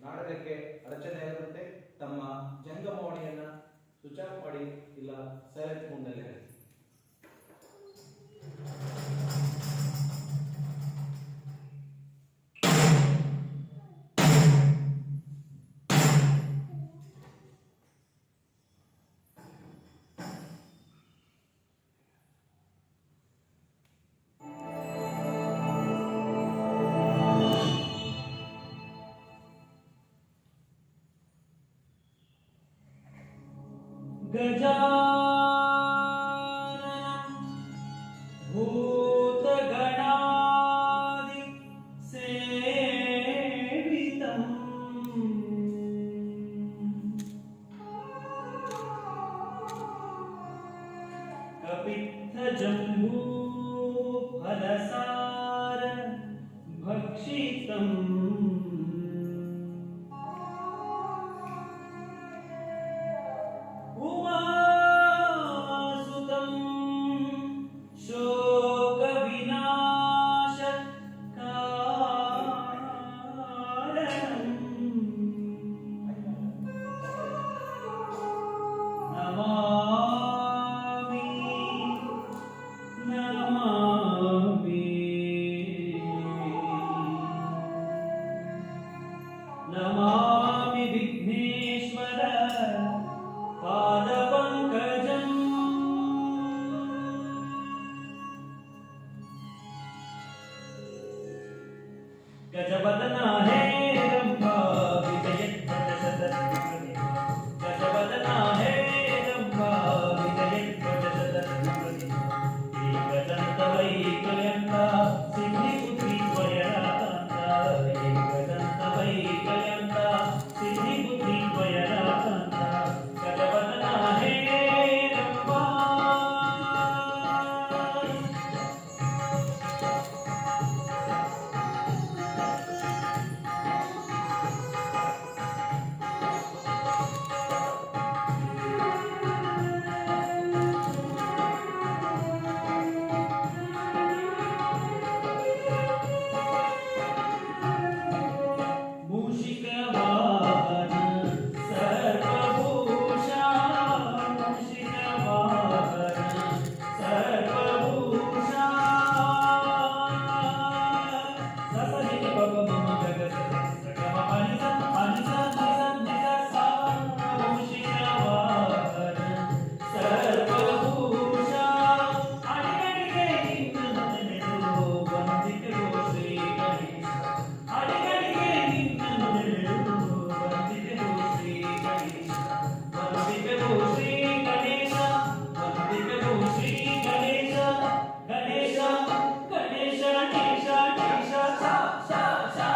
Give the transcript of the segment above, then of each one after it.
ನಾಟಕಕ್ಕೆ ಅಡಚಣೆಯಾಗದಂತೆ ತಮ್ಮ ಜಂಗಮವಾಣಿಯನ್ನ switch off ಮಾಡಿ ಇಲ್ಲ ಸೈಲೆಂಟ್ ಮೋಡ್ನಲ್ಲಿ गजाननं भूतगणादि सेवितम् कपित्थजम्बूफलसार भक्षितम् नमामि विघ्नेश्वर पादपङ्कजम् गजवदना हे रम्भा विजयध्वजसदर्शने गजवदना हे रम्भा विजयध्वजसदर्शने एकदन्तवैकल्यन्त सिद्धिबुद्धि द्वयराकान्त एकदन्तवैकल्यन्त सिद्धिबुद्धि द्वयराकान्त गजवदना हे Rambha Ganesha, Ganesha, Ganesha, Ganesha, Ganesha,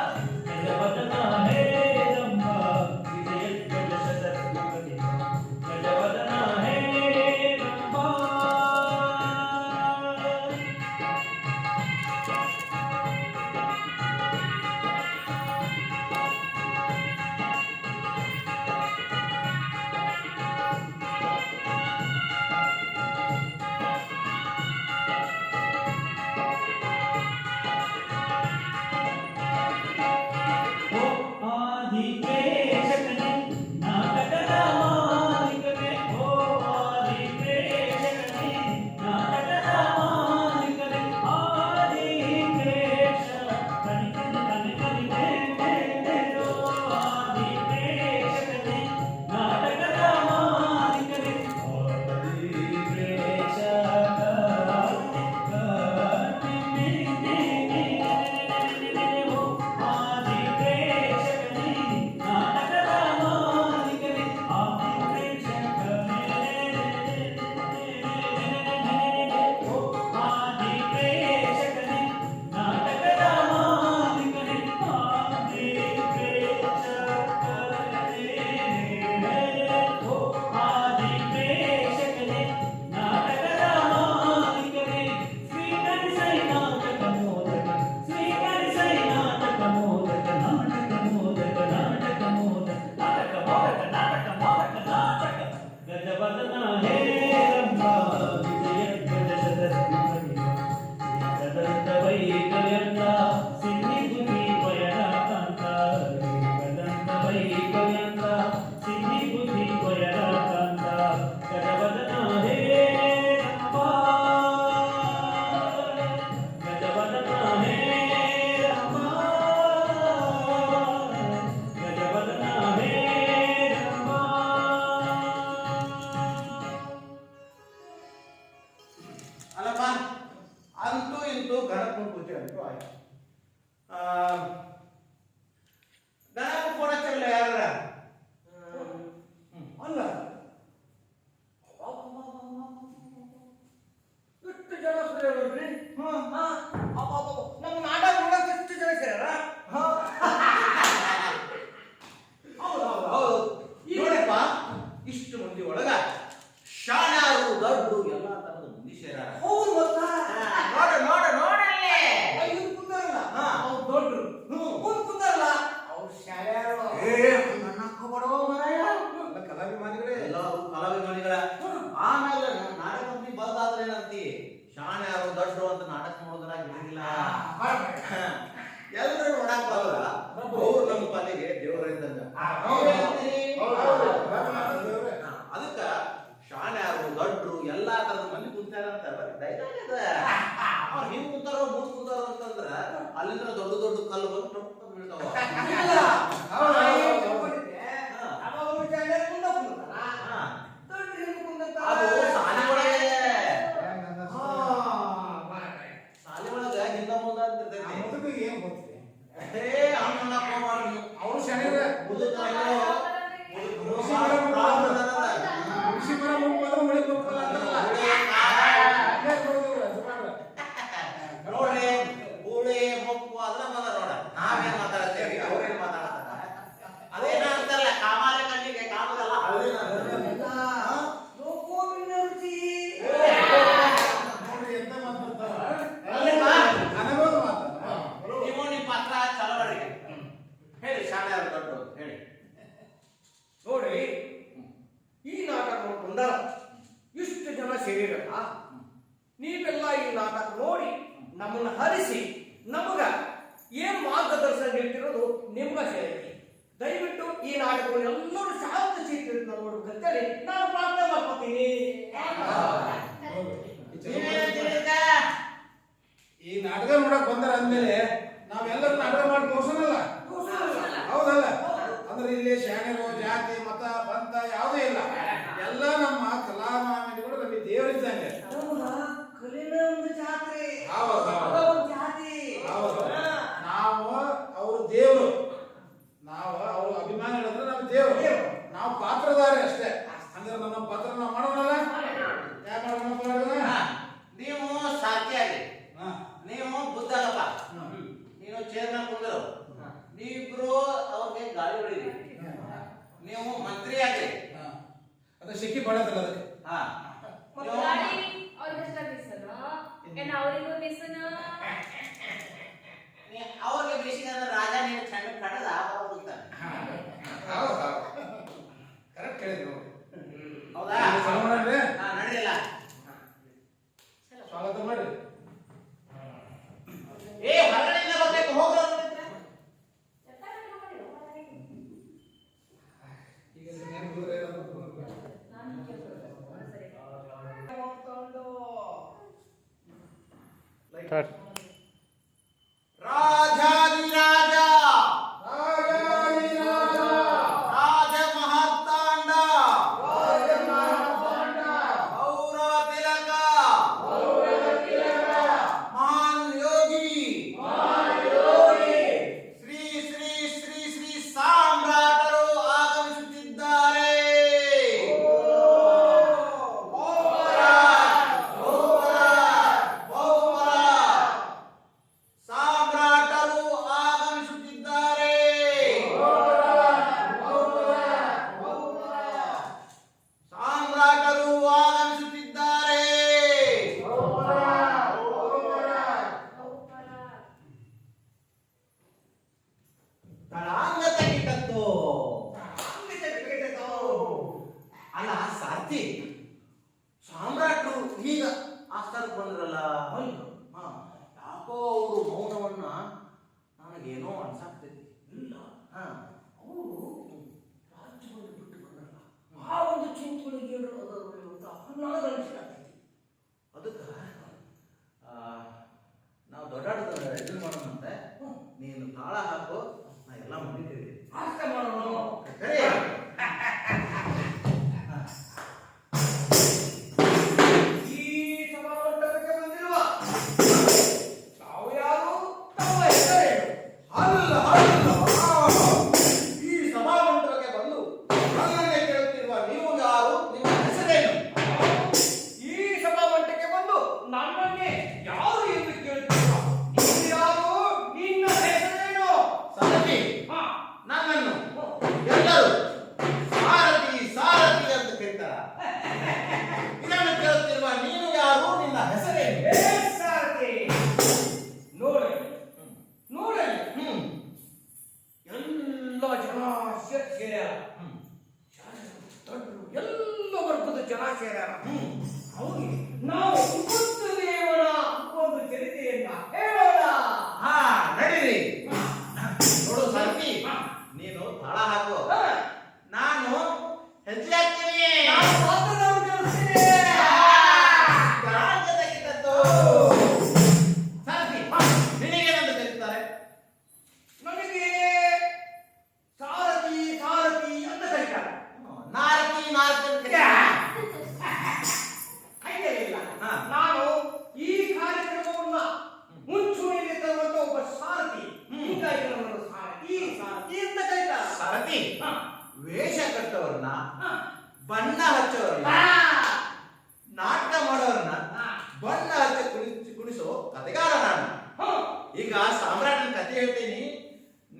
ಟೊಪ್ ಅಂತ ಬೀಳ್ತಾವ. ಇಲ್ಲ. ಹೌದು, ನಾ ಏನ್ ಹೌದು. ತಿಳ್ಕೊಂಡಿದ್ದೆ? ಹಾ. ಅವಾಗ ಅವ್ರು ಜಾಗ ಮುಂದೆ ಕುಂದ್ರಲ್ಲ. ಹಾ. ದೊಡ್ಡ ಹಿಂದೆ ಕುಂದಿರ್ತಾರ. ಅದು ಸಾಲಿ ಒಳಗೆ ಹಾ, ಬಾಯ್. ಸಾಲಿ ಒಳಗೆ ಹಿಂದ ಮುಂದ ಅಂತ ಆ ಇರ್ತೈತಿ. ಮುದುಕಿಗೆ ಏನ್ ಗೊತ್ತಿದೆ? ಏ ಹಂಗಲ್ಲ ಹೋಗ್ಬಾರ್ದು ನೀವು. ಅವ್ರು ಶನಿವಾರ ಕೃಷಿ ಮರ ಮುಟ್ಬೋದ್ರೆ ಮಳೆ ಮುಟ್ಬೋದ ಅಂತಾರಲ್ಲ. ಹಂಗೆ ಕೊಡೋದಿಲ್ಲ, ಸುಮಾರು. ನೋಡ್ರಿ ಗೂಳಿ ಮುಪ್ಪು ಅದ್ರ ಬಂದ ನೋಡ ನಾವೇನ್ ಮಾತಾಡ್ತೇವಿ ಅವ್ರೇನ್ ಮಾತಾಡ್ತಾರ ಅದೇನ ಅಂತಾರಲ್ಲ ಕಾಮಾಲೆ ಕಣ್ಣಿಗೆ ಕಾಮದಲ್ಲ ಇಲ್ಲ. ಲೋಕೋಮಿನ ರುಚಿ. ನೋಡ್ರಿ ಎಂತ ಮಾತು ಬರ್ತಾವ. ಅಲ್ಲಮ್ಮ? ಅನುಭವ ಮಾತು. ನೀವು ನಿಮ್ಮ ಪತ್ರ ಚಲವರಿ ಹೇಳಿ ಶಾಲೆ ಅವ್ರು ದೊಡ್ಡ ಹೇಳಿ ನೋಡಿ ಈ ನಾಟಕ ನೋಡ್ಕೊಂಡಾರ ಇಷ್ಟು ಜನ ಸೇರಿರಲ್ಲ. ನೀವೆಲ್ಲ ಈ ನಾಟಕ ನೋಡಿ ನಮ್ಮನ್ನ ಹರಿಸಿ ನಮಗ ಏನ್ ಮಾರ್ಗದರ್ಶನ ನೀಡ್ತಿರೋದು ನಿಮ್ಗ ಸೇರಿ. ದಯವಿಟ್ಟು ಈ ನಾಟಕವನ್ನು ಎಲ್ಲರೂ ಶಾಂತ ಚಿತ್ರ ನೋಡ್ಬೇಕಂತೇಳಿ ನಾನು ಪ್ರಾರ್ಥನೆ ಮಾಡ್ಕೊತೀನಿ. ಈ ನಾಟಕ ನೋಡಕ್ ಬಂದಾರ ಅಂದ್ಮೇಲೆ ನಾವೆಲ್ಲರೂ ನಾಟಕ ಮಾಡಿ ತೋರ್ಸೋಣಲ್ಲ. ಹೌದಲ್ಲ? ಅಂದ್ರೆ ಇಲ್ಲಿ ಶಾಣೆರು ಜಾತಿ ಮತ ಪಂಥ ಯಾವುದೇ ಇಲ್ಲ. ಎಲ್ಲ ನಮ್ಮ ಕಲಾಮಾಮಿಗಳು ನಮಗೆ ದೇವರಿದ್ದಂಗೆ. ನಮಗ ಕಲಿನ ಒಂದು ಜಾತ್ರೆ. ಹೌದು, ಹೌದು. ಅದ ಒಂದು ಜಾತಿ. ಹೌದು. ನಾವು ಅವ್ರ ದೇವರು, ನಾವು ಅವ್ರ ಅಭಿಮಾನಿ ಹೇಳಿದ್ರೆ ನಮ್ಮ ದೇವರು, ನಾವು ಪಾತ್ರಧಾರಿ ಅಷ್ಟೇ. ಅಂದ್ರೆ ನಮ್ಮ ಪಾತ್ರ ನಾವು ಮಾಡೋಣಲ್ಲ. ಯಾಕೆ ಮಾಡೋಣ? ನೀವು ಸಾಧ್ಯಾಗಿ ಹಾ. ನೀವು ಬುದ್ಧಗಪ್ಪ ನೀನು ಚೇರ್ನ ಕುಂದರು ನೀವಿಬ್ರು ಅವ್ರಿಗೆ ಗಾಳಿ ಹೊಡೀರಿ ನೀವು ಮಂತ್ರಿ ಆಗ್ರಿ ಹಾ. ಅದು ಸಿಕ್ಕಿ ಪಡೋದಿಲ್ಲ ಅದಕ್ಕೆ. ಹಾ ನೀವು ಗಾಡಿ ಅವ್ರಿಗೆಲ್ಲ ಮಿಸ್ಸನ ಏನ್ ಅವರಿಗೂ ಮಿಸ್ಸನ ಅವ್ರಿಗೆ ಬೇಸಿಗೆ ರಾಜ ನೀನು ಚಂದ ಕಡದ ಹೋಗ್ತಾನೆ ಹೌದು, ಹೌದು. ಕರೆಕ್ಟ್ ಹೇಳಿದ್ರು ನೋಡಿ. ಹೌದಾ ಚಾಲು ಮಾಡ್ರಿ. ಹಾ ನಡೆಯಲ್ಲ ಸ್ವಾಗತ ಮಾಡ್ರಿ. ಏ ಹೊರಗಡೆಯಿಂದ ಬರ್ಬೇಕು ಹೋಗ್ರ ಈಗ ನೆನಪು ಬಿದ್ರೆ ಏನಾದ್ರು ಬರ್ಬೇಕು. ರಾಜಾದಿರಾಜ ರಾಜಾಧಿರಾಜ, ರಾಜ ಮಹಾತಾಂಡ ರಾಜಮಹಾತಾಂಡ, ಔರ ತಿಲಕ ಗೌರವ ತಿಲಕ, ಮಹಾನ್ ಯೋಗಿ ಮಹಾಯೋಗಿ, ಶ್ರೀ ಶ್ರೀ ಶ್ರೀ ಶ್ರೀ ಸಾಮ್ರಾಟರು ಆಗಮಿಸುತ್ತಿದ್ದಾರೆ ಸಾಮ್ರಾಟರು ಆಗಮಿಸುತ್ತಿದ್ದಾರೆ ಸಾಮ್ರಾಟರು ಆಗಮಿಸುತ್ತಿದ್ದಾರೆ ತಳಾಂಗ ತೆಗಿತತ್ತು ಅಲ್ಲ ಸಾರ್ಥಿ ಸಾಮ್ರಾಟರು ಈಗ ಆಸ್ಥಾನಕ್ಕೆ ಬಂದ್ರಲ್ಲ ಹಾ, ಯಾಕೋ ಅವರು ಮೌನವನ್ನ ನನಗೇನೋ ಅನ್ಸಾಗ್ತೈತಿ ಇಲ್ಲ, ಹಾ ಅವರು ರಾಜ್ಯವನ್ನು ಬಿಟ್ಟು ಬಂದ್ರಲ್ಲ. ಆ ಒಂದು ಚಿಂತನೆಗೆ ಅಂತ ನನಗನ್ನಿಸ್ಲಾಗ್ತೈತಿ. ಅದಕ್ಕೆ ನಾವು ದೊಡ್ಡಾಟದ ಇದು ಮಾಡೋಣಂತೆ ನೀನು ತಾಳ ಹಾಕು ನಾ ಎಲ್ಲ ಮಾಡಿದ್ದೀವಿ ಅಷ್ಟೇ ಮಾಡೋಣ. ಸರಿ ಈ ಸಭಾಮಂಟಪಕ್ಕೆ ಬಂದಿರುವ ತಾವು ಯಾರು, ತಮ್ಮ ಹೆಸರೇನು? ಅಲ್ಲ ಈ ಸಭಾಮಂಟಪಕ್ಕೆ ಬಂದು ನನ್ನನ್ನೇ ಕೇಳುತ್ತಿರುವ ನೀವು ಯಾರು ನಿಮ್ಮ ಹೆಸರೇನು ಈ ಸಭಾಮಂಟಪಕ್ಕೆ ಬಂದು ನನ್ನನ್ನೇ ಯಾರು ಎಂದು ಕೇಳುತ್ತಿರುವ ನೀನು ಯಾರು, ನಿನ್ನ ಹೆಸರೇನು? ಸರತಿ ಹಾ, ನನ್ನನ್ನು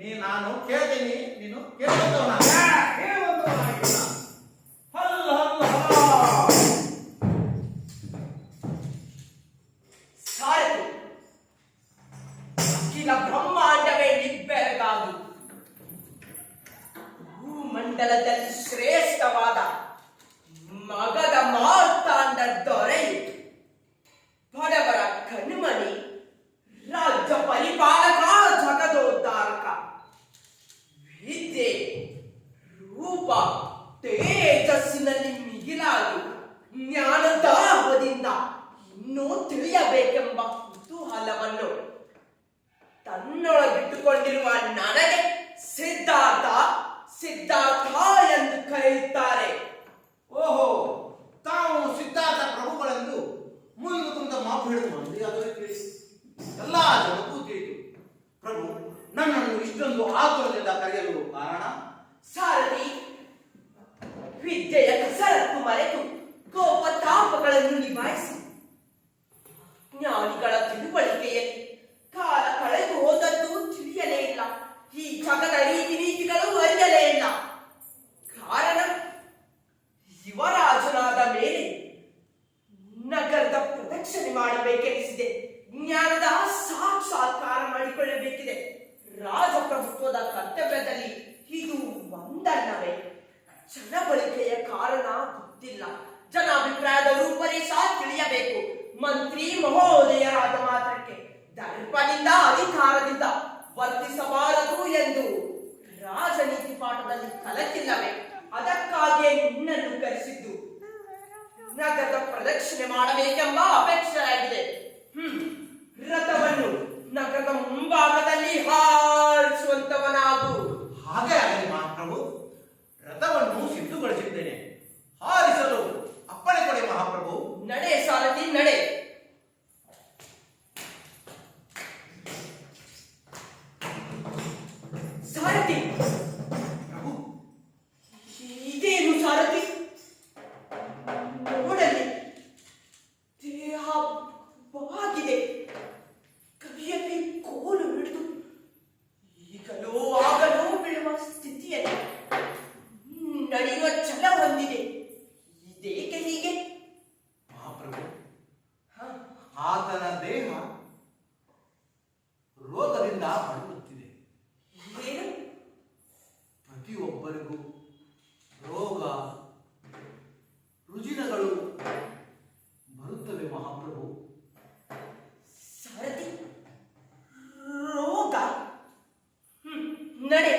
ನಾನು ಕೇಳ್ತೀನಿ, ನೀನು ಕೇಳ್ಕೊಂಡವನ. ಹೇಳುವಂತವನಾಗಿಲ್ಲ. ಹಲ್ಲ ಹಲ್ಲ ಹಲ್ಲ. ಸಾರಥಿ ಅಖಿಲ ಬ್ರಹ್ಮಾಂಡವೇ ನಿಬ್ಬೆರಗಾದು ಭೂಮಂಡಲದಲ್ಲಿ ಶ್ರೇಷ್ಠವಾದ ಮಗದ ಮಾರ್ತಾಂಡ ದೊರೆಯು ಬಡವರ ಕಣ್ಮಣಿ ರಾಜ್ಯ ಪರಿಪಾಲಕ ಜಗದೋದ್ಧಾರಕ ವಿದ್ಯೆ ರೂಪ ತೇಜಸ್ಸಿನಲ್ಲಿ ಮಿಗಿಲಾಗಿ ಜ್ಞಾನದಾಹದಿಂದ ಇನ್ನೂ ತಿಳಿಯಬೇಕೆಂಬ ಕುತೂಹಲವನ್ನು ತನ್ನೊಳಗಿಟ್ಟುಕೊಂಡಿರುವ ನನಗೆ ಸಿದ್ಧಾರ್ಥ ಸಿದ್ಧಾರ್ಥ ಎಂದು ಕರೆಯುತ್ತಾರೆ. ಓಹೋ, ತಾವು ಸಿದ್ಧಾರ್ಥ ಪ್ರಭುಗಳೆಂದು ಮುಗಿದು ಕುಂತ ಮಾತು ಹೇಳಿದ ಮಂದಿ ಅದನ್ನು ತಿಳಿಸಿ ಎಲ್ಲ ಜಗಕ್ಕೂ ತಿಳಿದು. ಪ್ರಭು, ನನ್ನನ್ನು ಇಷ್ಟೊಂದು ಆತುರದಿಂದ ಕರೆಯಲು ಕಾರಣ? ಸಾರಥಿ ವಿದ್ಯೆಯ ಕಸರತ್ತು ಮರೆತು ಕೋಪತಾಪಗಳನ್ನು ನಿಭಾಯಿಸಿ ಜ್ಞಾನಿಗಳ ತಿಳುವಳಿಕೆಯಲ್ಲಿ ಕಾಲ ಕಳೆದು ಹೋದದ್ದು ತಿಳಿಯಲೇ ಇಲ್ಲ. ಈ ಜಗದ ರೀತಿ ನೀತಿಗಳು ಅರಿಯಲೇ ಇಲ್ಲ. ಕಾರಣ ಯುವರಾಜನಾದ ಮೇಲೆ ನಗರದ ಪ್ರದಕ್ಷಿಣೆ ಮಾಡಬೇಕೆನಿಸಿದೆ. ಜ್ಞಾನದ ಸಾಕ್ಷಾತ್ಕಾರ ಮಾಡಿಕೊಳ್ಳಬೇಕಿದೆ. ರಾಜಪ್ರಭುತ್ವದ ಕರ್ತವ್ಯದಲ್ಲಿ ಇದು ಒಂದಲ್ಲವೇ? ಜನಬಳಿಕೆಯ ಕಾರಣ ಗೊತ್ತಿಲ್ಲ. ಜನಾಭಿಪ್ರಾಯದ ರೂಪರೇಷ ತಿಳಿಯಬೇಕು. ಮಂತ್ರಿ ಮಹೋದಯರಾದ ಮಾತ್ರಕ್ಕೆ ದರ್ಪದಿಂದ ಅಧಿಕಾರದಿಂದ ವರ್ತಿಸಬಾರದು ಎಂದು ರಾಜನೀತಿ ಪಾಠದಲ್ಲಿ ಕಲಿತಿಲ್ಲವೇ? ಅದಕ್ಕಾಗಿಯೇ ನಿನ್ನನ್ನು ಕರೆಸಿದ್ದು. ನಗರದ ಪ್ರದಕ್ಷಿಣೆ ಮಾಡಬೇಕೆಂಬ ಅಪೇಕ್ಷೆಯಾಗಿದೆ. ರಥವನ್ನು ನಗರದ ಮುಂಭಾಗದಲ್ಲಿ ಹಾರಿಸುವಂತವನಾಗು. ಹಾಗೆ ಆಗಲಿ ಮಹಾಪ್ರಭು. ರಥವನ್ನು ಸಿದ್ಧಗೊಳಿಸಿದ್ದೇನೆ. ಹಾರಿಸಲು ಅಪ್ಪಣೆ ಕೊಡಿ ಮಹಾಪ್ರಭು. ನಡೆ ಸಾರಥಿ ನಡೆ. ಸಾರಥಿ ಪ್ರಭು, ಇದೇನು ಸಾರಥಿ? ನೋಡಲಿ, ದೇಹ ಬಾಗಿದೆ, ಕೈಯಲ್ಲಿ ಕೋಲು ಹಿಡಿದು ಈಗಲೋ ಆಗಲೋ ಬೀಳುವ ಸ್ಥಿತಿಯಲ್ಲಿ ನಡೆಯುವ ಛಲ ಹೊಂದಿದೆ. ಇದೇಕೆ ಹೀಗೆ? ಮಹಾಪ್ರಭು, ಆತನ ದೇಹ ರೋಗದಿಂದ ಬಳಲುತ್ತಿದೆ. ಏನು? ಪ್ರತಿಯೊಬ್ಬರಿಗೂ ರೋಗ ರುಜಿನಗಳು ಬರುತ್ತವೆ ಮಹಾಪ್ರಭು. ಸಾರಥಿ, ರೋಗ? ನಡೆ.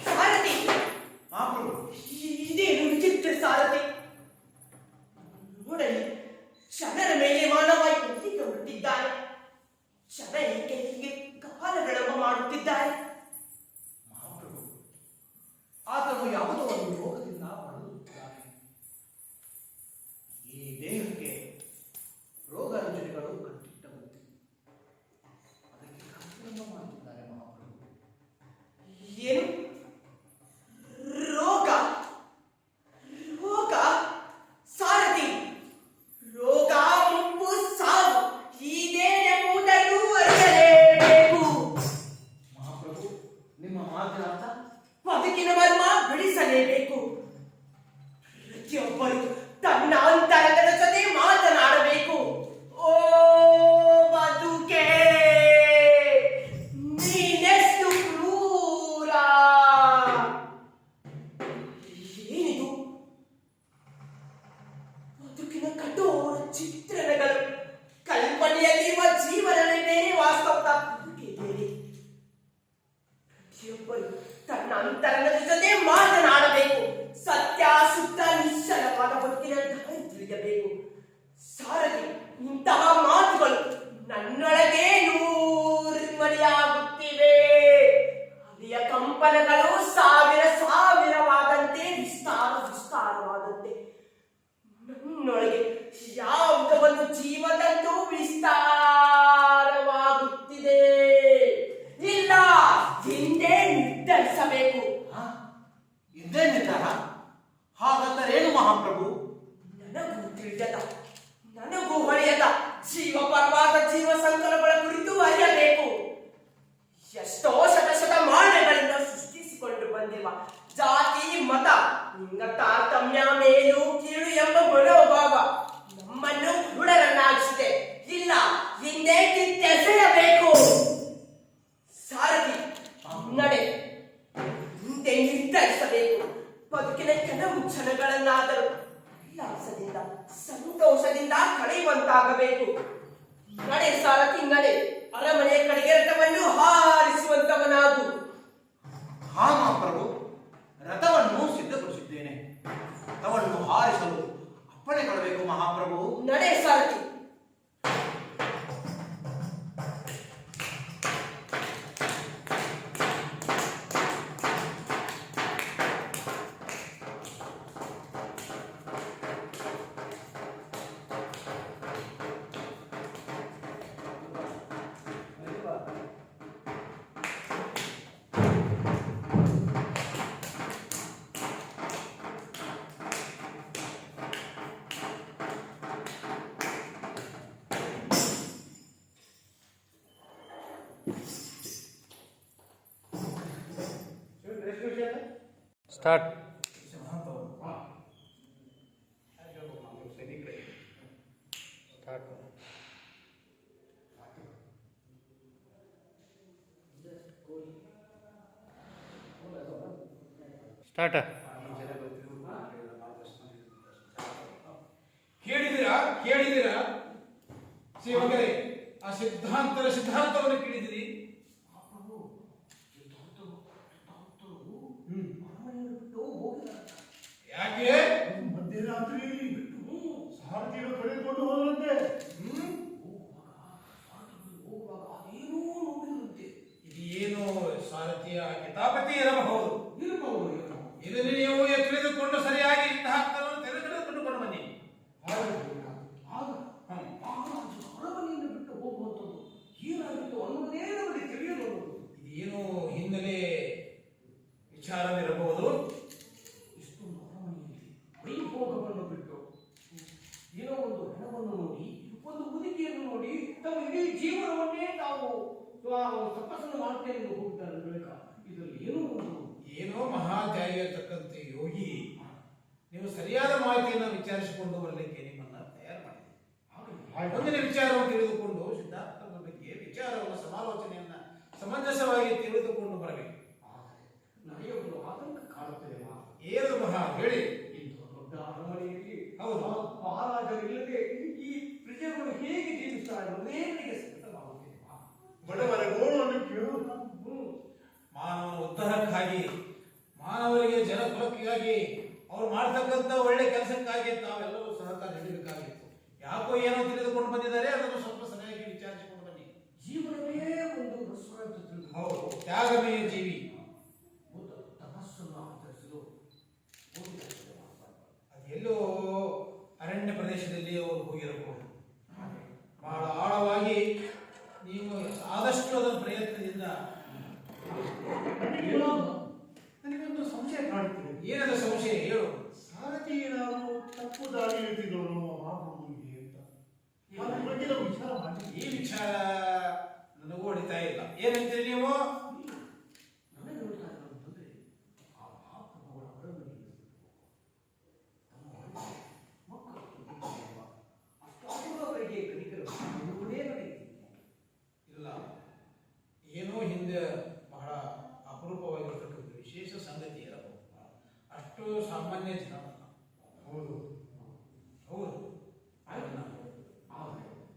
ಸಾರಥಿ, ಮಹಾಪ್ರಭು, ಇದೇನು ವಿಚಿತ್ರ ಸಾರಥಿ? ನೋಡಲಿ, ಜನರ ಮೇಲೆ ಮಾನವಾಗಿ ಒತ್ತಿಗೆ ಹೊರಟಿದ್ದಾರೆ. ಜನ ಏಕೆ ಹೀಗೆ ಕಾಲಗಣಮ ಮಾಡುತ್ತಿದ್ದಾರೆ? ಮಹಾಪ್ರಭು, ಆತನು ಯಾವುದೋ ಒಂದು ರೋಗದಿಂದ ಬಳಲುತ್ತಿದ್ದಾನೆ. ಈ ದೇಹಕ್ಕೆ ರೋಗ ರುಜಿನಗಳು ಕಟ್ಟಿಟ್ಟವಂತೆ. ಅದಕ್ಕೆ ಕಾಲಗಣಮ ಮಾಡುತ್ತಿದ್ದಾರೆ ಮಹಾಪ್ರಭು. ಏನು? ರೋಗ? ರೋಗ? ಸಾರಥಿ, ರೋಗ ಮುಪ್ಪು ಸಾವು ಇದೇನೆಂಬುದನ್ನು ಅರಿಯಲೇಬೇಕು. ಮಹಾಪ್ರಭು, ಅರಿಯದ ಜೀವ ಪರವಾದ ಜೀವ ಸಂಕಲಗಳ ಕುರಿತು ಅರಿಯಬೇಕು. ಎಷ್ಟೋ ಶತಶತಮಾನಗಳಿಂದ ಸೃಷ್ಟಿಸಿಕೊಂಡು ಬಂದಿರುವ ಜಾತಿ ಮತ ಲಿಂಗ ತಾರತಮ್ಯ ಮೇಲು ಕೀಳು ಎಂಬ ಮನೋಭಾವ ನಮ್ಮನ್ನು ಕುರುಡರನ್ನಾಗಿಸಿದೆ. ಇಲ್ಲ, ಹಿಂದೆ ಕಿತ್ತೆಸೆಯಬೇಕು. ಸಾರಥಿ ನಡೆ, ಹಿಂದೆ ನಿರ್ಧರಿಸಬೇಕು. ಬದುಕಿನ ಕೆಲವು ಕ್ಷಣಗಳನ್ನಾದರೂ ಉಲ್ಲಾಸದಿಂದ ಸಂತೋಷದಿಂದ ಕಳೆಯುವಂತಾಗಬೇಕು. ನಡೆ ಸಾರಥಿ ನಡೆ, ಅರಮನೆ ಕಡೆಗೆ ರಥವನ್ನು ಹಾರಿಸುವಂತವನಾಗು. ಹಾ ಮಹಾಪ್ರಭು, ರಥವನ್ನು ಸಿದ್ಧಪಡಿಸಿದ್ದೇನೆ. ರಥವನ್ನು ಹಾರಿಸಲು ಅಪ್ಪಣೆ ಕೊಡಬೇಕು ಮಹಾಪ್ರಭು. ನಡೆ ಸಾರಥಿ. ಸ್ಟಾರ್ಟ್. ಸ್ಟಾರ್ಟ್. ಕೇಳಿದಿರಾ ಸೇವಕರೇ? ಆ ಸಿದ್ಧಾಂತವನ್ನು ಕೇಳಿದಿರಿ? ಯಾಕೆ ಮಧ್ಯರಾತ್ರಿಯಲ್ಲಿ ಬಿಟ್ಟು ಸಾರಥಿಯನ್ನು ಕಳೆದುಕೊಂಡು ಹೋದಂತೆ. ಇದೇನು ಸಾರಥಿಯ ಕಿತಾಪತಿ ಇರಬಹುದು. ಇದನ್ನು ನೀವು ತಿಳಿದುಕೊಂಡು ಸರಿಯಾಗಿ ಸಿದ್ಧಾಂತವನ್ನು ತೆಗೆದುಕೊಂಡು ಬನ್ನಿ. ಅರಮನೆಯನ್ನು ಬಿಟ್ಟು ಹೋಗುವಂಥದ್ದು ಏನಾಗಿತ್ತು ಅನ್ನೋದೇ ನಮಗೆ ತಿಳಿಯಲು. ಇದೇನು ಹಿನ್ನೆಲೆ ವಿಚಾರವಿರಬಹುದು. ಇಷ್ಟೊಂದು ಅರಮನೆಯಲ್ಲಿ ವೈಭೋಗವನ್ನು ಬಿಟ್ಟು ಏನೋ ಒಂದು ಹಣವನ್ನು ನೋಡಿ, ಒಂದು ಮುದುಕಿಯನ್ನು ನೋಡಿ, ತಮ್ಮ ಇಡೀ ಜೀವನವನ್ನೇ ತಾವು ತಪಸ್ಸನ್ನು ಮಾಡ್ತೇನೆ ಎಂದು ಹೋಗ್ತಾರೆ ಬಳಿಕ ಇದರಲ್ಲಿ ಏನೋ ಮಹಾಧ್ಯಾಯಿರತಕ್ಕಂತೆ ಯೋಗಿ, ನೀವು ಸರಿಯಾದ ಮಾಹಿತಿಯನ್ನು ವಿಚಾರಿಸಿಕೊಂಡು ಬರಲಿಕ್ಕೆ ನಿಮ್ಮನ್ನ ತಯಾರು ಮಾಡಿದೆ. ಮುಂದಿನ ವಿಚಾರವನ್ನು ತಿಳಿದುಕೊಂಡು ಸಿದ್ಧಾಂತದ ಬಗ್ಗೆ ವಿಚಾರವನ್ನು ಸಮಾಲೋಚನೆಯನ್ನ ಸಮಂಜಸವಾಗಿ ತಿಳಿದುಕೊಂಡು ಬರಬೇಕು. ನನಗೆ ಒಂದು ಆತಂಕ ಕಾಡುತ್ತದೆ. ಏನು ಮಹಾ ಹೇಳಿ? ಇಂಥ ದೊಡ್ಡ ಅರಮನೆಯಲ್ಲಿ ಹೌದು, ಮಹಾರಾಜರಿಲ್ಲದೆ ಈ ಪ್ರಜೆಗಳು ಹೇಗೆ ಜೀವಿಸ್ತಾರೆ ಅನ್ನೋದೇ ನನಗೆ ಸಂಕಟವಾಗುತ್ತಿದೆ. ಬಡವರ ಗೋಳನ್ನು ಕೇಳುವುದು ಮಾನವನ ಉದ್ಧಾರಕ್ಕಾಗಿ, ಮಾನವರಿಗೆ ಜನಕುಲಕ್ಕಾಗಿ, ಅವ್ರು ಮಾಡ್ತಕ್ಕಂಥ ಒಳ್ಳೆ ಕೆಲಸಕ್ಕಾಗಿ ತಾವೆಲ್ಲರೂ ಸಹಕಾರ ನೀಡಬೇಕಾಗಿತ್ತು. ಯಾಕೋ ಏನೋ ತಿಳಿದುಕೊಂಡು ಬಂದಿದ್ದಾರೆ, ಅದನ್ನು ಸ್ವಲ್ಪ ಸರಿಯಾಗಿ ವಿಚಾರಿಸಿಕೊಂಡು ಬನ್ನಿ. ಜೀವನವೇ ಒಂದು ರಸ್ವ ಅಂತ ತಿಳಿದು, ಹೌದು, ತ್ಯಾಗಮಯ ಜೀವಿ. ತಪಸ್ಸನ್ನು ಆಚರಿಸಲು ಅದೆಲ್ಲೋ ಅರಣ್ಯ ಪ್ರದೇಶದಲ್ಲಿ ಅವರು ಹೋಗಿರಬಹುದು. ಬಹಳ ಆಳವಾಗಿ ನೀವು ಆದಷ್ಟು ಅದರ ಪ್ರಯತ್ನದಿಂದ. ನನಗೊಂದು ಸಂಶಯ ಕಾಡುತ್ತಿದೆ. ಏನದ ಸಂಶಯ ಹೇಳು. ಸಾರಥಿ ಏನಾದರೂ ತಪ್ಪು ದಾರಿ ಹಿಡಿದಿದ್ದವರು ಮಹಾಪ್ರಭುವಿಗೆ ಅಂತ ಅದ್ರ ಬಗ್ಗೆ ನಾವು ವಿಚಾರ ಮಾಡಿದ್ವಿ. ಈ ವಿಚಾರ ನನಗೂ ಹೊಡಿತಾ ಇಲ್ಲ. ಏನಂತೀರಿ ನೀವು? ನನಗೆ ಹೇಳ್ತಾ ಇರೋದಂತಂದ್ರೆ ಆ ಮಹಾಪ್ರಭುಗಳ ಅರಮನೆಯಲ್ಲಿ ಅಷ್ಟಾವರಿಗೆ ಕಲಿಕರು ಇಲ್ಲ, ಏನೋ ಹಿಂದೆ ಬಹಳ ಅಪರೂಪವಾಗಿರ್ತಕ್ಕಂಥ ವಿಶೇಷ ಸಂಗತಿ ಇರಬಹುದು. ಅಷ್ಟು ಸಾಮಾನ್ಯ ಜನ. ಹೌದು ಹೌದು,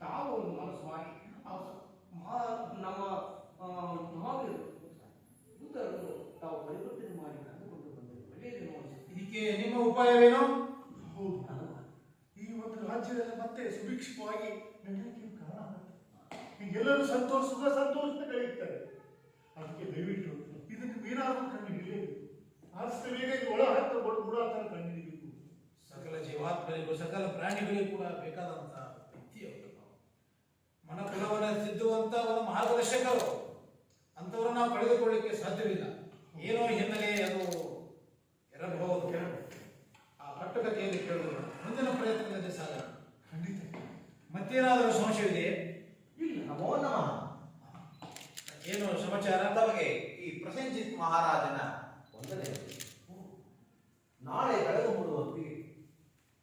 ತಾವು ಒಂದು ಮನಸ್ಸು ಮಾಡಿ ನಮ್ಮ ಮಹಾವೀರರು ಬುದ್ಧರನ್ನು ತಾವು ಪರಿವರ್ತನೆ ಮಾಡಿ ಕರೆದುಕೊಂಡು ಬಂದರೆ ಒಳ್ಳೆಯದೇನೋ ಅನಿಸುತ್ತೆ. ಇದಕ್ಕೆ ನಿಮ್ಮ ಉಪಾಯವೇನು? ಹೌದು, ಈ ಒಂದು ರಾಜ್ಯದಲ್ಲಿ ಮತ್ತೆ ಸುಭಿಕ್ಷವಾಗಿ ನಡೆಯಲಿಕ್ಕೆ ಕಾರಣ ಆಗುತ್ತೆ. ಹೀಗೆಲ್ಲರೂ ಸುಖ ಸಂತೋಷ ಕಳೆಯುತ್ತಾರೆ. ಅದಕ್ಕೆ ದಯವಿಟ್ಟು ಇದಕ್ಕೆ ಏನಾದರೂ ಕಂಡು ಹಿಡಿಯಬೇಕು. ಆದಷ್ಟು ಬೇಗ ಇದು ಒಳ ಹತ್ತ ಗುಡಾತರ ಕಂಡು ಹಿಡಿಯಬೇಕು. ಸಕಲ ಜೀವಾತ್ಮರಿಗೂ ಸಕಲ ಪ್ರಾಣಿಗಳಿಗೂ ಕೂಡ ಬೇಕಾದಂತ ವ್ಯಕ್ತಿಯವರು. ಮನಕುಲವನ್ನು ತಿದ್ದುವಂತ ಒಂದು ಮಾರ್ಗದರ್ಶಕರು. ಅಂಥವ್ರನ್ನ ನಾವು ಪಡೆದುಕೊಳ್ಳಿಕ್ಕೆ ಸಾಧ್ಯವಿಲ್ಲ. ಏನೋ ಹಿನ್ನೆಲೆ ಅದು ಇರಬಹುದು. ಆ ಕಟ್ಟುಕತೆಯಲ್ಲಿ ಕೇಳುವುದು ಮುಂದಿನ ಪ್ರಯತ್ನದಲ್ಲಿ ಸಾಗ. ಖಂಡಿತ. ಮತ್ತೆ ಮತ್ತೇನಾದರೂ ಸಂಶಯವಿದೆ? ಇಲ್ಲ, ನಮೋ ನಮಃ. ಏನು ಸಮಾಚಾರ? ತಮಗೆ ಈ ಪ್ರಸೇನಜಿತ್ ಮಹಾರಾಜನ ವಂದನೆ. ನಾಳೆ ಬೆಳಗ್ಗೆ ಮೂಡುವ ಹೊತ್ತಿಗೆ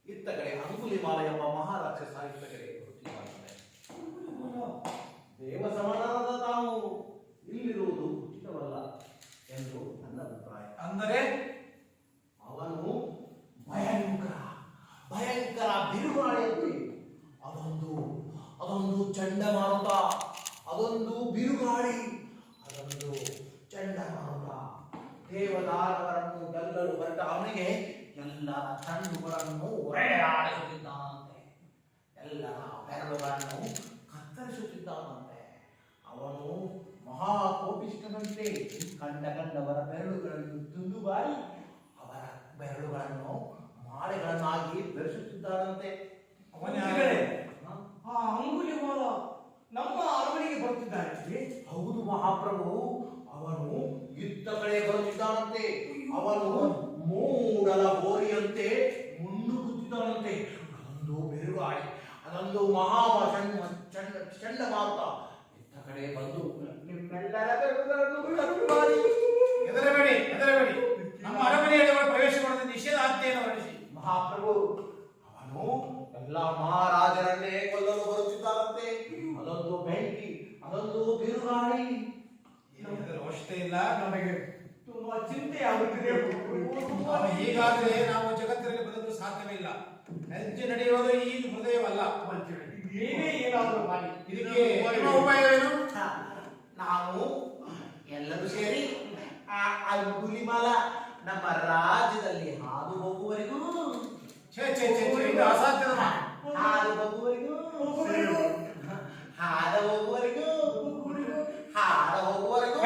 ಇತ್ತ ಕಡೆ ಅಂಗುಲಿಮಾಲ ಎಂಬ ಮಹಾರಾಕ್ಷಸ ಇತ್ತ ಕಡೆ ಬರುತ್ತಿದ್ದಾನೆ. ದೇವ ಸಮಾನವಾದ ತಾವು ಇಲ್ಲಿರುವುದು ಉಚಿತವಲ್ಲ ಎಂದು ನನ್ನ ಅಭಿಪ್ರಾಯ. ಅಂದರೆ ಅವನು ಭಯಂಕರ ಬಿರುಗಾಳಿಯಲ್ಲಿ ಅದೊಂದು ಚಂಡಮಾರುತ, ಅದೊಂದು ಬಿರುಗಾಳಿ, ಅದೊಂದು ಚಂಡಮಾರುತ ದೇವದಾನವರನ್ನು ಗೆಲ್ಲಲು ಹೊರಟ ಅವನಿಗೆ ಎಲ್ಲರ ಕಣ್ಣುಗಳನ್ನು ಒರೆಯಾಡಿಸುತ್ತಿದ್ದಾನಂತೆ, ಎಲ್ಲರ ಬೆರಳುಗಳನ್ನು ಕತ್ತರಿಸುತ್ತಿದ್ದಾನಂತೆ. ಅವನು ಮಹಾಕೋಪಿಷ್ಠನಂತೆ ಕಂಡವರ ಬೆರಳುಗಳನ್ನು ತುಂಡುಬಾರಿ ಅವರ ಬೆರಳುಗಳನ್ನು ಮಾಲೆಗಳನ್ನಾಗಿ ಬೆರೆಸುತ್ತಿದ್ದಾನಂತೆ. ಆ ಅಂಗುಲಿಮಾಲ ನಮ್ಮ ಅರಮನೆಗೆ ಬರುತ್ತಿದ್ದಾನೆ. ಹೌದು ಮಹಾಪ್ರಭು, ಅವನು ಇತ್ತ ಕಡೆ ಬರುತ್ತಿದ್ದಾನಂತೆ. ಅವನು ಮೂಡಲ ಬೋರಿಯಂತೆ ಮುನ್ನುಗ್ಗುತ್ತಿದ್ದಾನಂತೆ. ಅದೊಂದು ಬಿರುಗಾಳಿ, ಅದೊಂದು ಚಂಡಮಾರುತ ಇತ್ತ ಕಡೆ ಬಂದು ನಿಮ್ಮೆಲ್ಲರ ಬೆರಳುಗಳನ್ನು ಕತ್ತರಿಸಿ ಹೆದರಬೇಡಿ. ನಮ್ಮ ಅರಮನೆಯಲ್ಲಿ ಪ್ರವೇಶ ಮಾಡದ ನಿಷೇಧ ಆಜ್ಞೆಯನ್ನು ಹೊರಡಿಸಿ. ಮಹಾಪ್ರಭು, ಅವನು ಎಲ್ಲ ಮಹಾರಾಜರನ್ನೇ ಕೊಲ್ಲಲು ಬರುತ್ತಿದ್ದಾರಂತೆ. ಅದೊಂದು ಬೆಂಕಿ, ಅದೊಂದು ಬಿರುಗಾಳಿ. ಅವಶ್ಯಕತೆ ಇಲ್ಲ. ನಮಗೆ ತುಂಬಾ ಚಿಂತೆ ಆಗುತ್ತಿದೆ. ಹೀಗಾದ್ರೆ ನಾವು ಜಗತ್ತಿನಲ್ಲಿ ಬದುಕಲು ಸಾಧ್ಯವಿಲ್ಲ. ಹೆಜ್ಜೆ ನಡೆಯುವುದು ಈ ಹೃದಯವಲ್ಲ. ಏನೇ ಏನಾದರೂ ಮಾಡಿ ಇದಕ್ಕೆ ನಿಮ್ಮ ಉಪಾಯವೇನು? ನಾವು ಎಲ್ಲರೂ ಸೇರಿ ಆ ಅಂಗುಲಿಮಾಲ ನಮ್ಮ ರಾಜ್ಯದಲ್ಲಿ ಹಾದು ಹೋಗುವವರೆಗೂ ಇದು ಅಸಾಧ್ಯದ ಮಾತು. ಹಾದು ಹೋಗುವವರೆಗೂ ಹಾದ ಹೋಗುವವರೆಗೂ ಹಾದ ಹೋಗುವವರೆಗೂ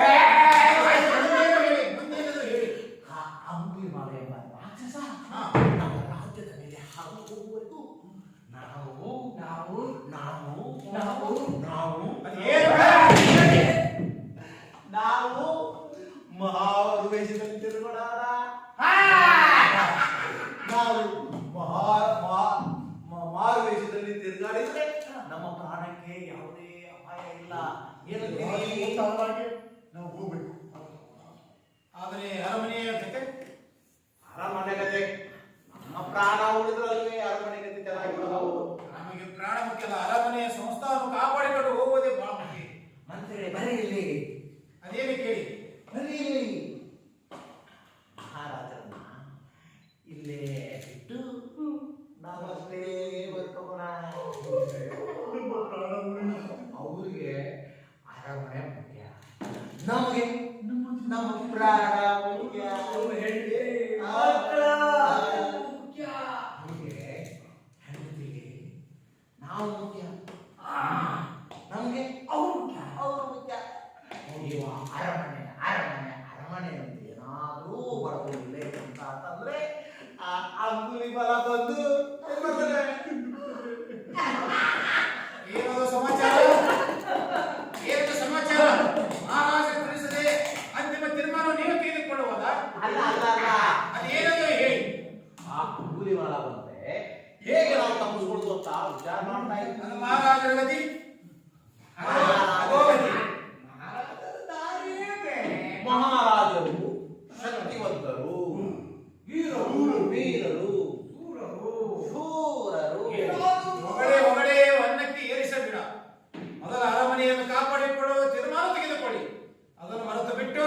ಮುಂದೇನದು ಹೇಳಿ. ಆ ಅಂಗುಲಿಮಾಲ ಎಂಬ ರಾಕ್ಷಸ ನಮ್ಮ ರಾಜ್ಯದ ಮೇಲೆ ಹಾದು ಹೋಗುವವರೆಗೂ ನಾವು ನಾವು ನಾವು ನಾವು ನಾವು ನಾವು ಮಹಾವೇಷದಲ್ಲಿ ತಿರುಗೋಣ. ನಾವು ಮಾರುವೇಷದಲ್ಲಿ ತಿರುಗಾಡಿದ್ರೆ ನಮ್ಮ ಪ್ರಾಣಕ್ಕೆ ಯಾವುದೇ ಅಪಾಯ ಇಲ್ಲ. ಏನಂತೀರಿ? ನಾವು ಹೋಗ್ಬೇಕು. ಆದರೆ ಅರಮನೆಯ ಕತೆ ಅರಮನೆ ಗತೆ ನಮ್ಮ ಪ್ರಾಣ ಉಳಿದ್ರಲ್ವೇ ಅರಮನೆ ಗತೆ ಚೆನ್ನಾಗಿರೋದು. ನಮಗೆ ಪ್ರಾಣ ಮುಖ್ಯ ಅಲ್ಲ, ಅರಮನೆಯ ಸಂಸ್ಥಾನವನ್ನು ಕಾಪಾಡಿಕೊಂಡು ಹೋಗುವುದೇ ಬಹಳ ಮುಖ್ಯ. ಮಂತ್ರಿ ಬರೀ ಇಲ್ಲಿ, ಅದೇನು ಕೇಳಿ. ಬರೀ ಇಲ್ಲಿ. ಮಹಾರಾಜರನ್ನ ಇಲ್ಲೇ ಬಿಟ್ಟು ನಾವಷ್ಟೇ ಬರ್ಕೋಣ. ನಮ್ಮ ಪ್ರಾಣ ಉಳಿಯಿತು. ಅವ್ರಿಗೆ ಅರಮನೆ ಮುಖ್ಯ, ನಮಗೆ ನಮ್ಮ ಪ್ರಾಣ ಮುಖ್ಯ. ಅವ್ರಿಗೆ ಹೆಂಡತಿಗೆ ನಾವು ಮುಖ್ಯ, ನಮಗೆ ಅವ್ರು ಮುಖ್ಯ. ನೀವು ಅರಮನೆ ಅಂತ ಏನಾದ್ರೂ ಬಡವಿಲ್ಲ ಅಂತಂದ್ರೆ ಆ ಅಂಗುಲಿಮಾಲ ಬಂದು ಏನದು ಸಮಾಚಾರ? ಏನು ಸಮಾಚಾರ? ಮಹಾರಾಜ ತಿಳಿಸದೆ ಅಂತಿಮ ತೀರ್ಮಾನ ನೀವು ತೆಗೆದುಕೊಳ್ಳುವುದಾ? ಅಲ್ಲ ಅದೇನದು ಹೇಳಿ. ಆ ಅಂಗುಲಿಮಾಲ ಬಂದ್ರೆ ಹೇಗೆ ನಾವು ತಪ್ಪಿಸ್ಕೊಳ್ದು ಅಂತ ವಿಚಾರ ಮಾಡ್ತಾ ನನ್ನ ಇದ್ದೀವಿ. ಮಹಾರಾಜರ ಗತಿ ಮಹಾರಾಜರು ಶಕ್ತಿವಂತರು, ವೀರರು, ಶೂರರು. ಹೊಗಡೆ ಅನ್ನಕ್ಕೆ ಏರಿಸಬೇಡ. ಮೊದಲ ಅರಮನೆಯನ್ನು ಕಾಪಾಡಿಕೊಳ್ಳುವ ತೀರ್ಮಾನ ತೆಗೆದುಕೊಳ್ಳಿ. ಅದನ್ನು ಮರೆತು ಬಿಟ್ಟು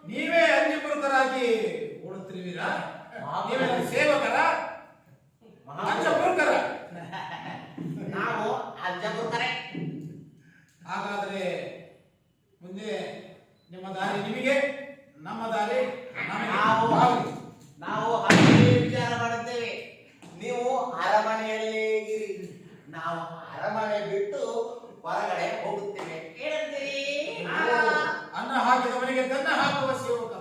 ನೀವೇ ಅಂಜಪುರಕರಾಗಿ ಓಡುತ್ತಿರುವಿರಾ? ನೀವೇ ಸೇವಕರ ಅಂಜಪುರಕರ? ನಾವು ಅಜ್ಜಪುರಕರೇ. ಹಾಗಾದ್ರೆ ಮುಂದೆ ನಿಮ್ಮ ದಾರಿ ನಿಮಗೆ, ನಮ್ಮ ದಾರಿ ನಮಗೆ. ನಾವು ಹಾಗೆ ವಿಚಾರ ಮಾಡುತ್ತೇವೆ. ನೀವು ಅರಮನೆಯಲ್ಲೇ ಇರಿ, ನಾವು ಅರಮನೆ ಬಿಟ್ಟು ಹೊರಗಡೆ ಹೋಗುತ್ತೇವೆ. ಏನಂತೀರಿ? ಅನ್ನ ಹಾಕಿದವನಿಗೆ ತನ್ನ ಹಾಕುವ ಸೇವಕ.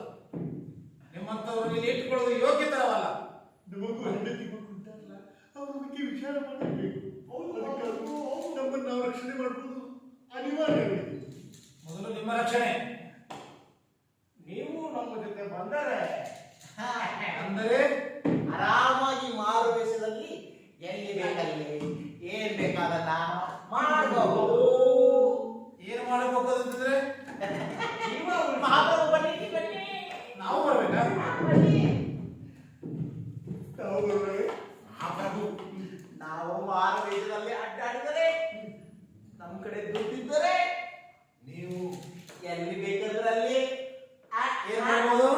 ನಿಮ್ಮಂತವರು ಇಲ್ಲಿ ಇಟ್ಟುಕೊಳ್ಳೋದು ಯೋಗ್ಯತರವಲ್ಲ. ನಮಗೂ ಹೆಂಡತಿ ಮಕ್ಕಳುಂಟಾರಲ್ಲ, ಅವ್ರ ಬಗ್ಗೆ ವಿಚಾರ ಮಾಡಬೇಕು. ಅದಕ್ಕಾದ್ರೂ ನಮ್ಮನ್ನು ನಾವು ರಕ್ಷಣೆ ಮಾಡ್ಬೋದು ಅನಿವಾರ್ಯವಿದೆ. ಮೊದಲು ನಿಮ್ಮ ರಕ್ಷಣೆ. ನೀವು ನಮ್ಮ ಜೊತೆ ಬಂದರೆ ಅಂದರೆ ಆರಾಮಾಗಿ ಮಾರುವೇಷದಲ್ಲಿ ಎಲ್ಲಿ ಬೇಕಲ್ಲಿ ಏನ್ ಬೇಕಾ ಅದನ್ನ ಮಾಡಬಹುದು. ಏನು ಮಾಡಬೇಕು ಅಂತಂದ್ರೆ ಜೀವ ಉಳಿಸಿ. ಮಹಾಪ್ರಭು ಬನ್ನಿ ಬನ್ನಿ. ನಾವು ಬರ್ಬೇಕಾ? ತಾವು ಗುರುಗಳೇ, ಮಹಾಪ್ರಭು, ನಾವು ಮಾರುವೇಷದಲ್ಲಿ ಅಡ್ಡಾಡಿದರೆ ನಮ್ಮ ಕಡೆ ದುಡ್ಡಿದ್ದರೆ ನೀವು ಎಲ್ಲಿ ಬೇಕಾದ್ರಲ್ಲಿ ಏನ್ ಮಾಡ್ಬೋದು?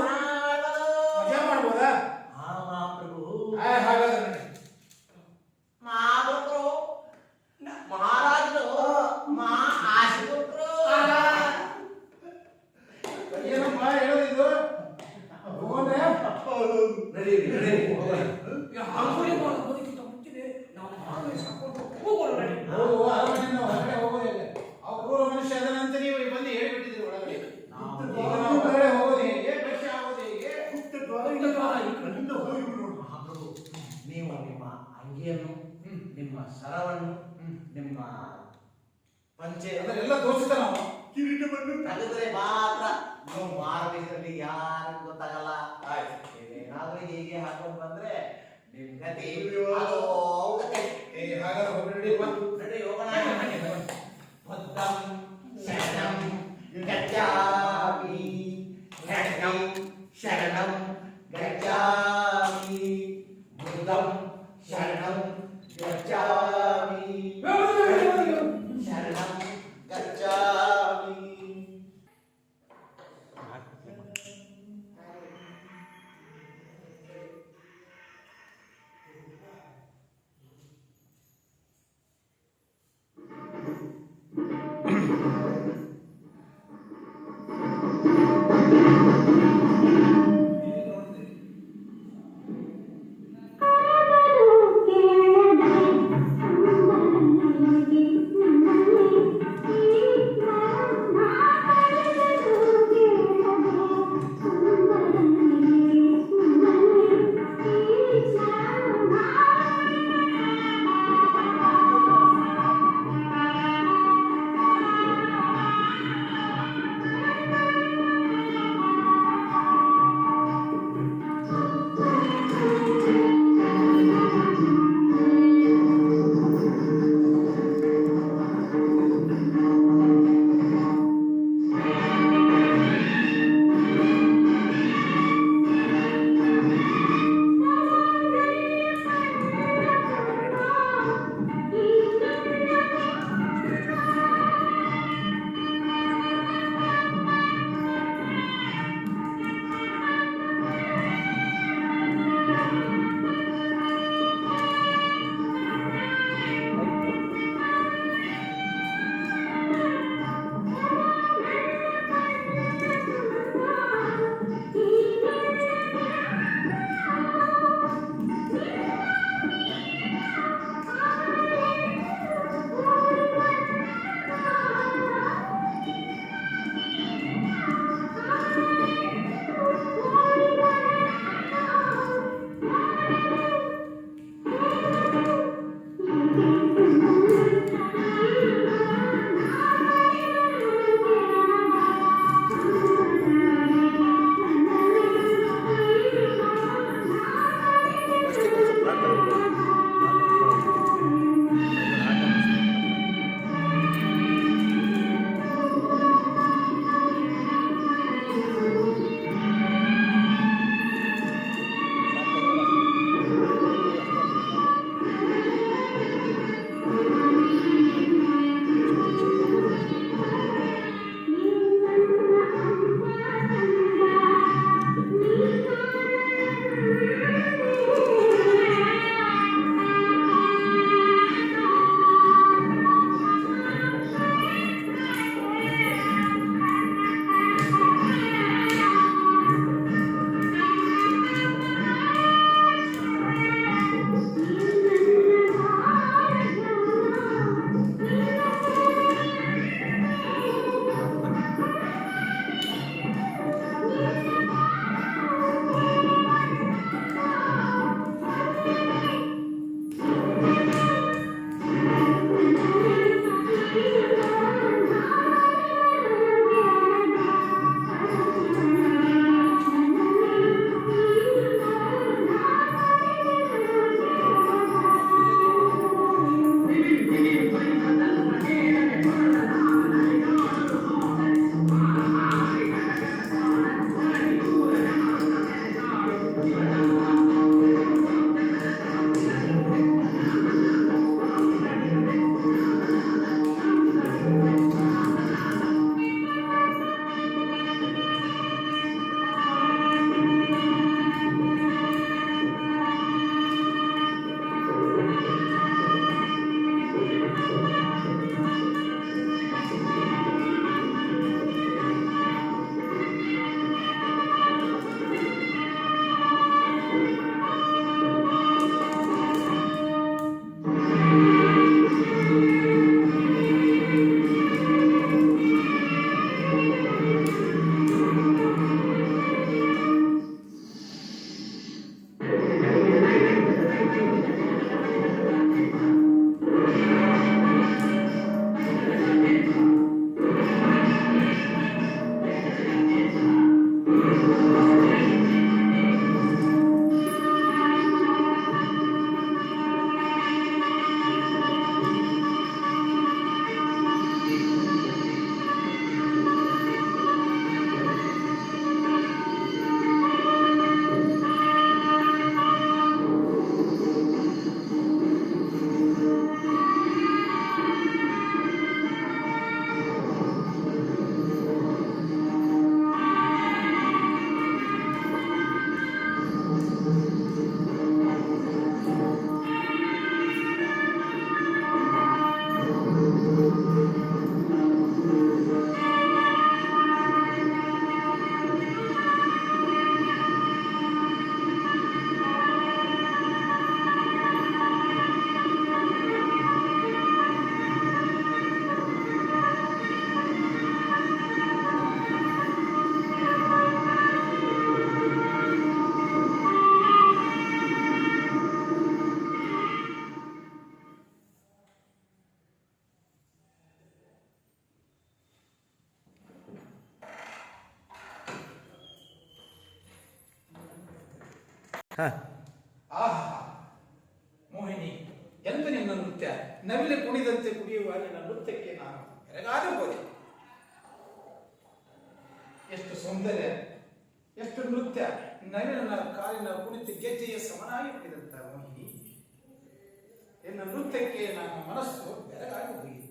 ಮಜಾ ಮಾಡ್ಬೋದಾ? ಮಹಾಪ್ರಭು ಹಾಗಾದ್ರೆ ನೋಡಿ. ಮಹಾಪ್ರಭು ಮಹಾರಾಜರು ಮಹಾ ಆಶಿಕೊಟ್ರು. ಏನಮ್ಮ ಹೇಳೋದಿದು? ಹೋಗೋಣ್ರೆ? ನಡೀರಿ ನಡೀರಿ ಹೋಗೋಣ. ಅಂಗುಲಿಮಾಲ ಬದುಕಿದ್ದ ಮುಂಚೆನೆ ನಾವು ಮಾರುವೇಷ ಹಾಕೊಂಡು ಹೋಗೋಣ ನಡಿ. ಹೌದು, ಅರಮನೆಯಿಂದ ಹೊರಗಡೆ ಹೋಗೋದು ಹೇಗೆ? ಆ ಕ್ರೂರ ಮನುಷ್ಯ ಅದನ್ನಂತ ನೀವು ಬಂದು ಹೇಳಿಬಿಟ್ಟಿದ್ರಿ ಒಳಗಡೆ. ಈಗ ನಾವು ಹೊರಗಡೆ ಹೋಗೋದು ಹೇಗೆ? ದೃಶ್ಯ ಆಗೋದು ಹೇಗೆ? ಗುಪ್ತ ದ್ವಾರ ಅಲ್ಲಿಂದ ಹೋಗಿಬಿಡೋಣ. ಮಹಾಪ್ರಭು, ನೀವು ನಿಮ್ಮ ಅಂಗಿಯನ್ನು ನಿಮ್ಮ ಸರವನ್ನು ನಿಮ್ಮ ಪಂಚೆ ಅದನ್ನೆಲ್ಲ ತೋರಿಸ್ತಾ ನಾವು ಕಿರೀಟವನ್ನು ತೆಗೆದ್ರೆ ಮಾತ್ರ ನೀವು ಮಾರುವೇಷದಲ್ಲಿ ಯಾರಿಗೂ ಗೊತ್ತಾಗಲ್ಲ. ನೀವೇನಾದ್ರೂ ಹೀಗೆ ಹಾಕೊಂಡು ಬಂದ್ರೆ ನಿಮ್ ಗತಿ ಅದೋ ಗತಿ. ಹಾಗಾದ್ರೆ ಹೊರಗಡೆ ಬಂದು ನಡಿ ಹೋಗೋಣ. ಬುದ್ಧಂ ಶರಣಂ ಗಚ್ಚಾಮಿ, ಖಡ್ಗಂ ಶರಣಂ ಗಚ್ಚಾಮಿ, ಬುದ್ಧಂ ಶರಣಂ ಗಚ್ಚಾಮಿ, ಶರಣಂ ಗಚ್ಚಾಮಿ. ಆಹಾ ಮೋಹಿನಿ, ಎಂತ ನಿನ್ನ ನೃತ್ಯ! ನವಿಲೆ ಕುಣಿದಂತೆ ಕುಣಿಯುವ ನಿನ್ನ ನೃತ್ಯಕ್ಕೆ ನಾನು ಬೆರಗಾದೆ ಹೋದೆ. ಎಷ್ಟು ಸೌಂದರ್ಯ, ಎಷ್ಟು ನೃತ್ಯ! ನವಿಲನ ಕಾಲಿನ ಕುಣಿತ ಗೆಜ್ಜೆಯ ಸಮನಾಗಿ ಕುಣಿದಂತ ಮೋಹಿನಿ, ನಿನ್ನ ನೃತ್ಯಕ್ಕೆ ನನ್ನ ಮನಸ್ಸು ಬೆರಗಾಗಿ ಹೋಗಿದೆ.